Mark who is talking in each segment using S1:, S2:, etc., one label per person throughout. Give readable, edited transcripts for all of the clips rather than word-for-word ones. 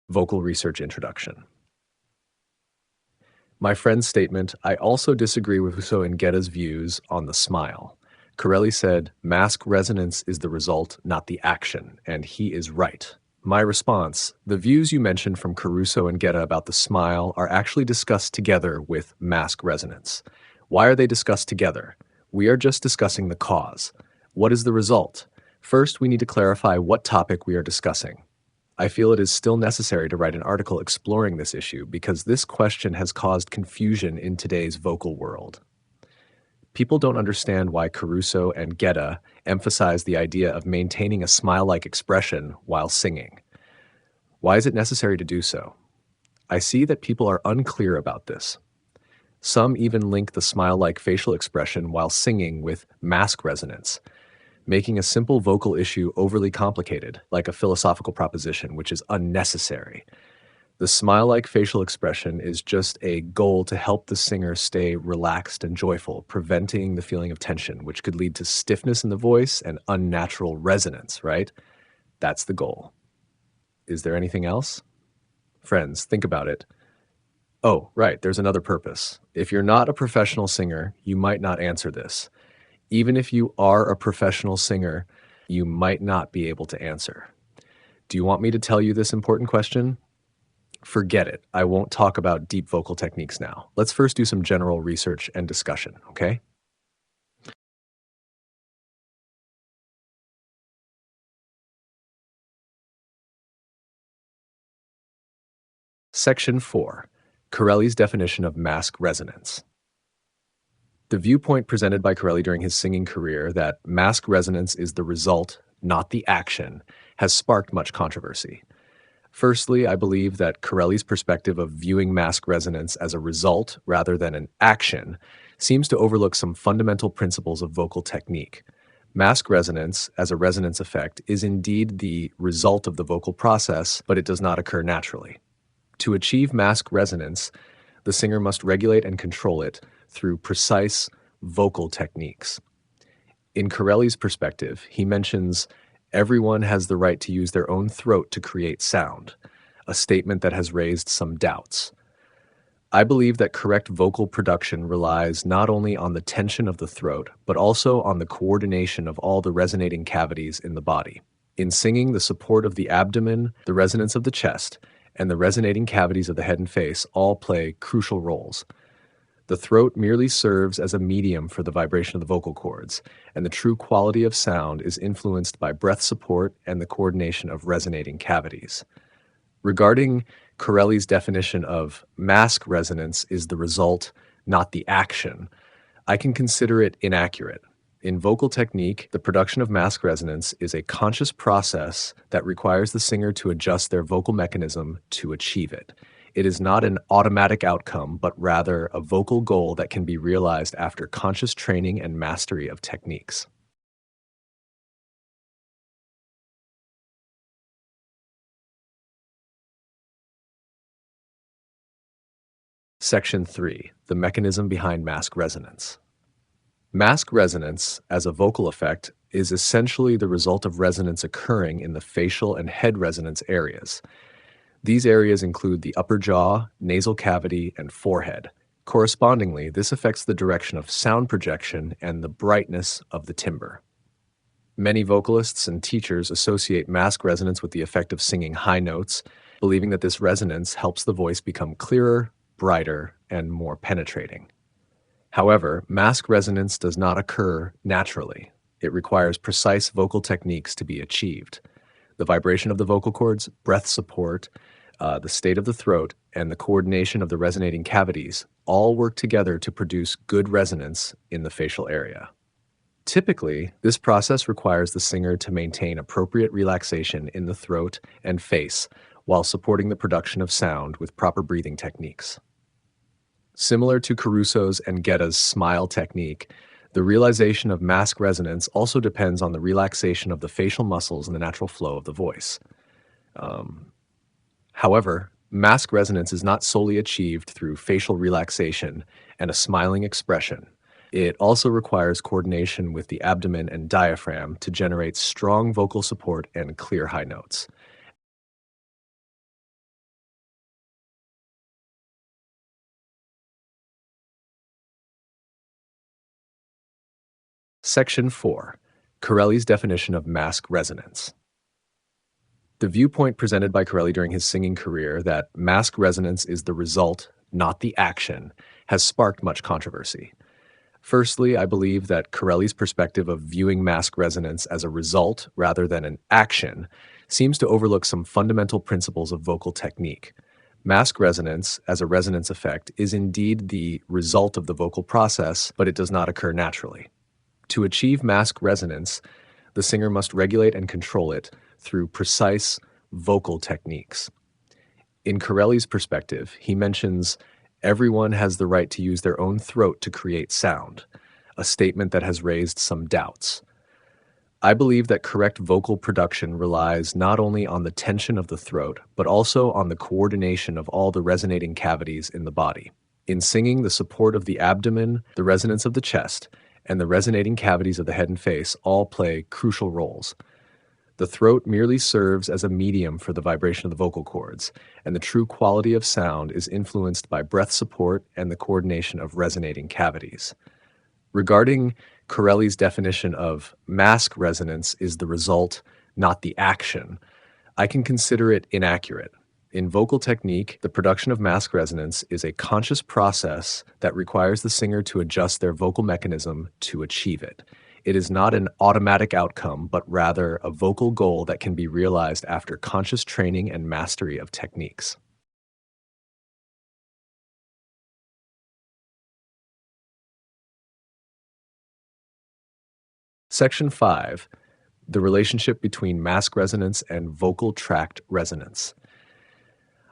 S1: Vocal Research Introduction. My friend's statement, I also disagree with Caruso and Gedda's views on the smile. Corelli said, mask resonance is the result, not the action, and he is right. My response, the views you mentioned from Caruso and Gedda about the smile are actually discussed together with mask resonance. Why are they discussed together? We are just discussing the cause. What is the result? First, we need to clarify what topic we are discussing. I feel it is still necessary to write an article exploring this issue because this question has caused confusion in today's vocal world. People don't understand why Caruso and Gedda emphasize the idea of maintaining a smile-like expression while singing. Why is it necessary to do so? I see that people are unclear about this. Some even link the smile-like facial expression while singing with mask resonance, making a simple vocal issue overly complicated, like a philosophical proposition, which is unnecessary. The smile-like facial expression is just a goal to help the singer stay relaxed and joyful, preventing the feeling of tension, which could lead to stiffness in the voice and unnatural resonance, right? That's the goal. Is there anything else? Friends, think about it. Oh, right, there's another purpose. If you're not a professional singer, you might not answer this. Even if you are a professional singer, you might not be able to answer. Do you want me to tell you this important question? Forget it. I won't talk about deep vocal techniques now. Let's first do some general research and discussion, okay? Section 4. Corelli's definition of mask resonance. The viewpoint presented by Corelli during his singing career that mask resonance is the result, not the action, has sparked much controversy. Firstly, I believe that Corelli's perspective of viewing mask resonance as a result rather than an action seems to overlook some fundamental principles of vocal technique. Mask resonance, as a resonance effect, is indeed the result of the vocal process, but it does not occur naturally. To achieve mask resonance, the singer must regulate and control it through precise vocal techniques. In Corelli's perspective, he mentions everyone has the right to use their own throat to create sound, a statement that has raised some doubts. I believe that correct vocal production relies not only on the tension of the throat, but also on the coordination of all the resonating cavities in the body. In singing, the support of the abdomen, the resonance of the chest, and the resonating cavities of the head and face all play crucial roles. The throat merely serves as a medium for the vibration of the vocal cords, and the true quality of sound is influenced by breath support and the coordination of resonating cavities. Regarding Corelli's definition of mask resonance is the result, not the action, I can consider it inaccurate. In vocal technique, the production of mask resonance is a conscious process that requires the singer to adjust their vocal mechanism to achieve it. It is not an automatic outcome, but rather a vocal goal that can be realized after conscious training and mastery of techniques. Section 3. The mechanism behind mask resonance. Mask resonance, as a vocal effect, is essentially the result of resonance occurring in the facial and head resonance areas. These areas include the upper jaw, nasal cavity, and forehead. Correspondingly, this affects the direction of sound projection and the brightness of the timbre. Many vocalists and teachers associate mask resonance with the effect of singing high notes, believing that this resonance helps the voice become clearer, brighter, and more penetrating. However, mask resonance does not occur naturally. It requires precise vocal techniques to be achieved. The vibration of the vocal cords, breath support, the state of the throat, and the coordination of the resonating cavities all work together to produce good resonance in the facial area. Typically, this process requires the singer to maintain appropriate relaxation in the throat and face while supporting the production of sound with proper breathing techniques. Similar to Caruso's and Gedda's smile technique, the realization of mask resonance also depends on the relaxation of the facial muscles and the natural flow of the voice. However, mask resonance is not solely achieved through facial relaxation and a smiling expression. It also requires coordination with the abdomen and diaphragm to generate strong vocal support and clear high notes. Section 4. Corelli's definition of mask resonance. The viewpoint presented by Corelli during his singing career that mask resonance is the result, not the action, has sparked much controversy. Firstly, I believe that Corelli's perspective of viewing mask resonance as a result rather than an action seems to overlook some fundamental principles of vocal technique. Mask resonance, as a resonance effect, is indeed the result of the vocal process, but it does not occur naturally. To achieve mask resonance, the singer must regulate and control it through precise vocal techniques. In Corelli's perspective, he mentions everyone has the right to use their own throat to create sound, a statement that has raised some doubts. I believe that correct vocal production relies not only on the tension of the throat, but also on the coordination of all the resonating cavities in the body. In singing, the support of the abdomen, the resonance of the chest, and the resonating cavities of the head and face all play crucial roles. The throat merely serves as a medium for the vibration of the vocal cords, and the true quality of sound is influenced by breath support and the coordination of resonating cavities. Regarding Corelli's definition of mask resonance is the result, not the action, I can consider it inaccurate. In vocal technique, the production of mask resonance is a conscious process that requires the singer to adjust their vocal mechanism to achieve it. It is not an automatic outcome, but rather a vocal goal that can be realized after conscious training and mastery of techniques. Section 5. The relationship between mask resonance and vocal tract resonance.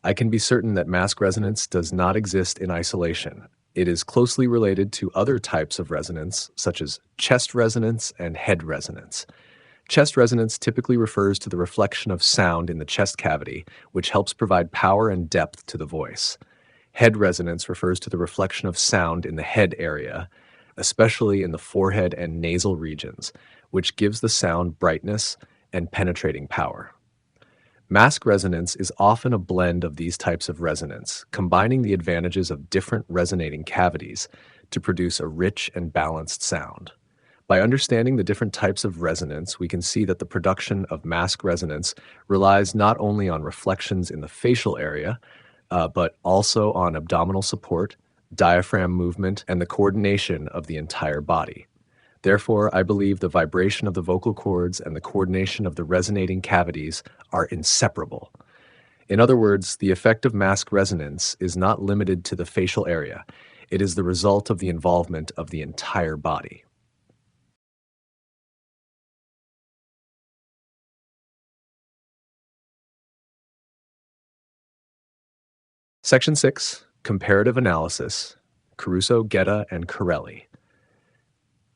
S1: I can be certain that mask resonance does not exist in isolation. It is closely related to other types of resonance, such as chest resonance and head resonance. Chest resonance typically refers to the reflection of sound in the chest cavity, which helps provide power and depth to the voice. Head resonance refers to the reflection of sound in the head area, especially in the forehead and nasal regions, which gives the sound brightness and penetrating power. Mask resonance is often a blend of these types of resonance, combining the advantages of different resonating cavities to produce a rich and balanced sound. By understanding the different types of resonance, we can see that the production of mask resonance relies not only on reflections in the facial area, but also on abdominal support, diaphragm movement, and the coordination of the entire body. Therefore, I believe the vibration of the vocal cords and the coordination of the resonating cavities are inseparable. In other words, the effect of mask resonance is not limited to the facial area. It is the result of the involvement of the entire body. Section 6. Comparative Analysis. Caruso, Gedda, and Corelli.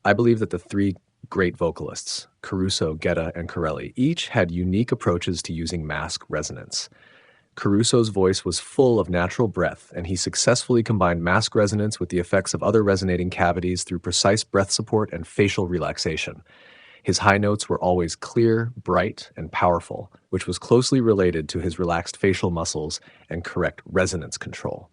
S1: I believe that the three great vocalists, Caruso, Gedda, and Corelli, each had unique approaches to using mask resonance. Caruso's voice was full of natural breath, and he successfully combined mask resonance with the effects of other resonating cavities through precise breath support and facial relaxation. His high notes were always clear, bright, and powerful, which was closely related to his relaxed facial muscles and correct resonance control.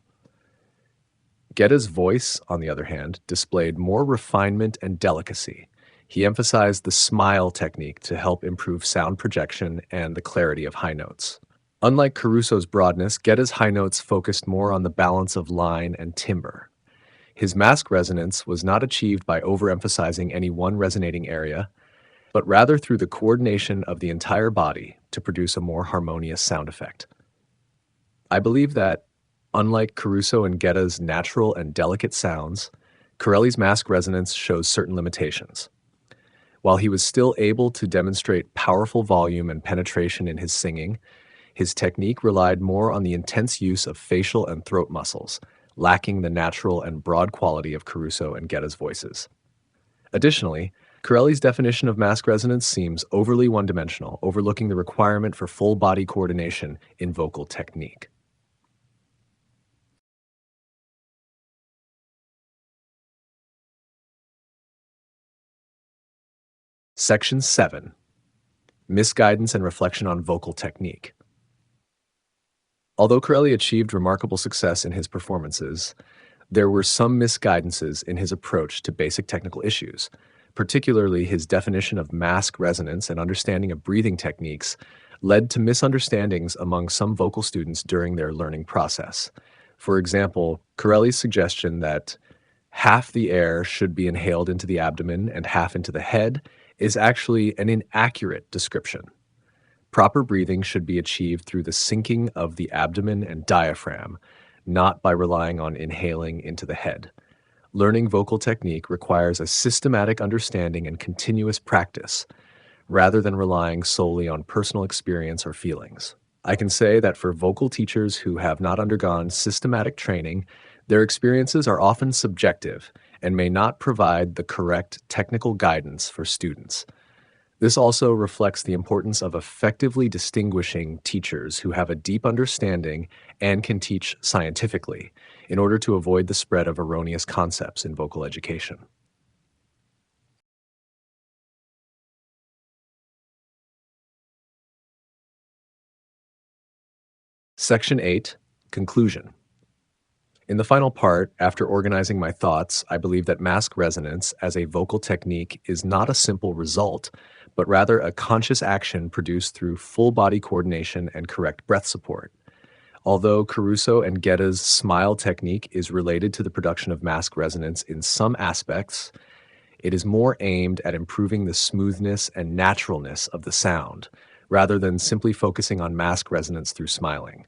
S1: Gedda's voice, on the other hand, displayed more refinement and delicacy. He emphasized the smile technique to help improve sound projection and the clarity of high notes. Unlike Caruso's broadness, Gedda's high notes focused more on the balance of line and timbre. His mask resonance was not achieved by overemphasizing any one resonating area, but rather through the coordination of the entire body to produce a more harmonious sound effect. I believe that, unlike Caruso and Gedda's natural and delicate sounds, Corelli's mask resonance shows certain limitations. While he was still able to demonstrate powerful volume and penetration in his singing, his technique relied more on the intense use of facial and throat muscles, lacking the natural and broad quality of Caruso and Gedda's voices. Additionally, Corelli's definition of mask resonance seems overly one-dimensional, overlooking the requirement for full body coordination in vocal technique. Section 7. Misguidance and Reflection on Vocal Technique. Although Corelli achieved remarkable success in his performances, there were some misguidances in his approach to basic technical issues, particularly his definition of mask resonance and understanding of breathing techniques, led to misunderstandings among some vocal students during their learning process. For example, Corelli's suggestion that half the air should be inhaled into the abdomen and half into the head is actually an inaccurate description. Proper breathing should be achieved through the sinking of the abdomen and diaphragm, not by relying on inhaling into the head. Learning vocal technique requires a systematic understanding and continuous practice, rather than relying solely on personal experience or feelings. I can say that for vocal teachers who have not undergone systematic training, their experiences are often subjective and may not provide the correct technical guidance for students. This also reflects the importance of effectively distinguishing teachers who have a deep understanding and can teach scientifically in order to avoid the spread of erroneous concepts in vocal education. Section 8, Conclusion. In the final part, after organizing my thoughts, I believe that mask resonance as a vocal technique is not a simple result, but rather a conscious action produced through full body coordination and correct breath support. Although Caruso and Gedda's smile technique is related to the production of mask resonance in some aspects, it is more aimed at improving the smoothness and naturalness of the sound, rather than simply focusing on mask resonance through smiling.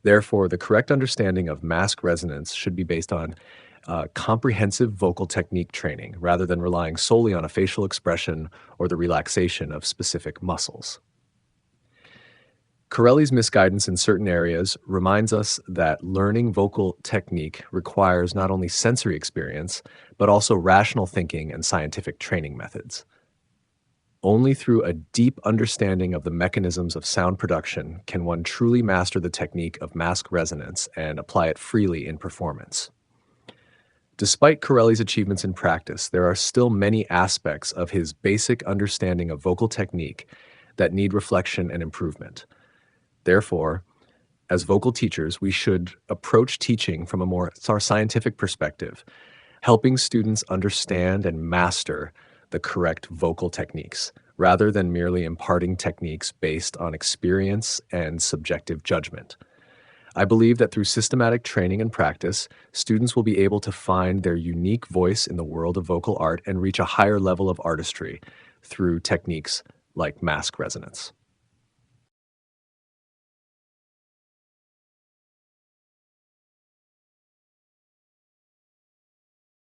S1: Therefore, the correct understanding of mask resonance should be based on comprehensive vocal technique training rather than relying solely on a facial expression or the relaxation of specific muscles. Corelli's misguidance in certain areas reminds us that learning vocal technique requires not only sensory experience, but also rational thinking and scientific training methods. Only through a deep understanding of the mechanisms of sound production can one truly master the technique of mask resonance and apply it freely in performance. Despite Corelli's achievements in practice, there are still many aspects of his basic understanding of vocal technique that need reflection and improvement. Therefore, as vocal teachers, we should approach teaching from a more scientific perspective, helping students understand and master the correct vocal techniques, rather than merely imparting techniques based on experience and subjective judgment. I believe that through systematic training and practice, students will be able to find their unique voice in the world of vocal art and reach a higher level of artistry through techniques like mask resonance.